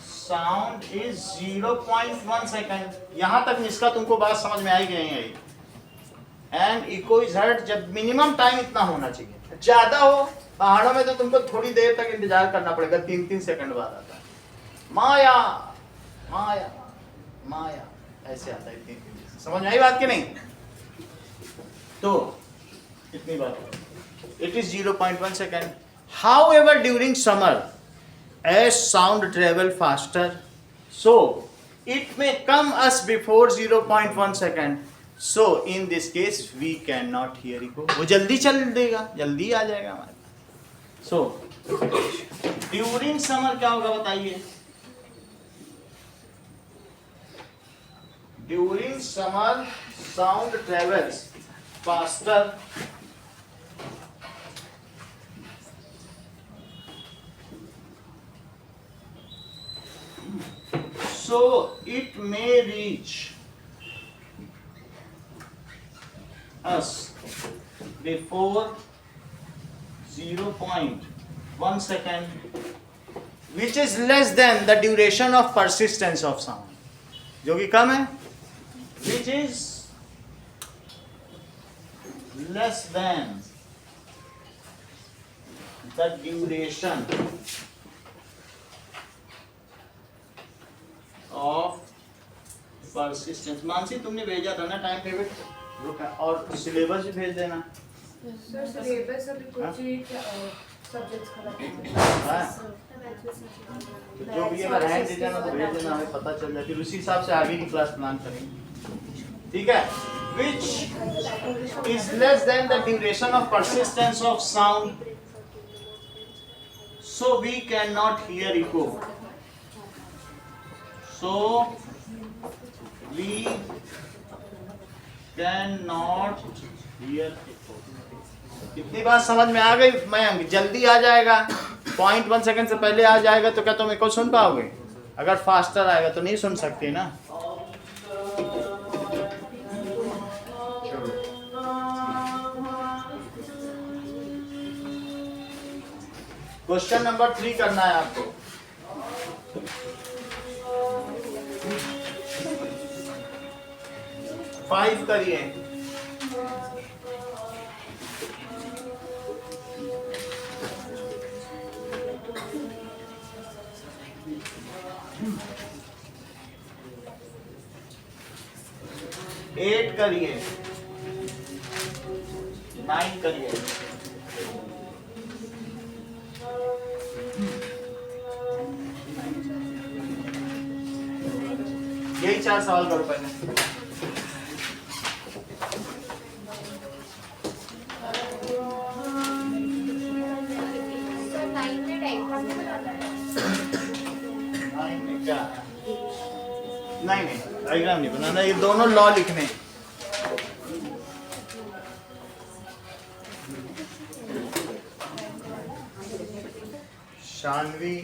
sound is 0.1 second. यहां तक इसका तुमको बात समझ में आई कि नहीं आई? एंड इको इज हर्ड जब मिनिमम टाइम इतना होना चाहिए। ज्यादा हो, पहाड़ों में तो तुमको थोड़ी देर तक इंतजार करना पड़ेगा, 3-3 सेकंड बाद आता है माया माया माया, ऐसे आता है 3-3। समझ में आई बात कि नहीं? तो इतनी बात, it is 0.1 second. However, during summer, as sound travel faster, so it may come us before 0.1 second. So in this case, we cannot hear echo. वो जल्दी चल देगा, जल्दी आ जाएगा हमारे पास। So during summer क्या होगा बताइए? During summer, sound travels faster. So it may reach us before 0.1 second, which is less than the duration of persistence of sound, जो कि कम है, which is less than the duration of persistence। Mansi तुमने भेजा था ना टाइम टेबल, रुका, और syllabus भी भेज देना। सर सिलेबस अभी कुछ ही सब्जेक्ट्स खत्म हाँ? तो जो भी अगर हैंड दे देना तो भेज देना, हमें पता चल जाए, फिर उसी हिसाब से आगे की क्लास प्लान करेंगे, ठीक है? Which is less than the duration of persistence of sound, so we cannot hear echo. So we cannot hear echo. कितनी बात समझ में आ गई? मैं जल्दी आ जाएगा, 0.1 सेकंड से पहले आ जाएगा, तो क्या तुम इको सुन पाओगे? अगर फास्टर आएगा तो नहीं सुन सकते ना। क्वेश्चन नंबर 3 करना है आपको। फाइव करिए। एट करिए, 9 करिए। यही 4 सवाल करो पहले। सर 9 में डायग्राम बनाना है। क्या नहीं डायग्राम नहीं बनाना, ये दोनों लॉ लिखने। शानवी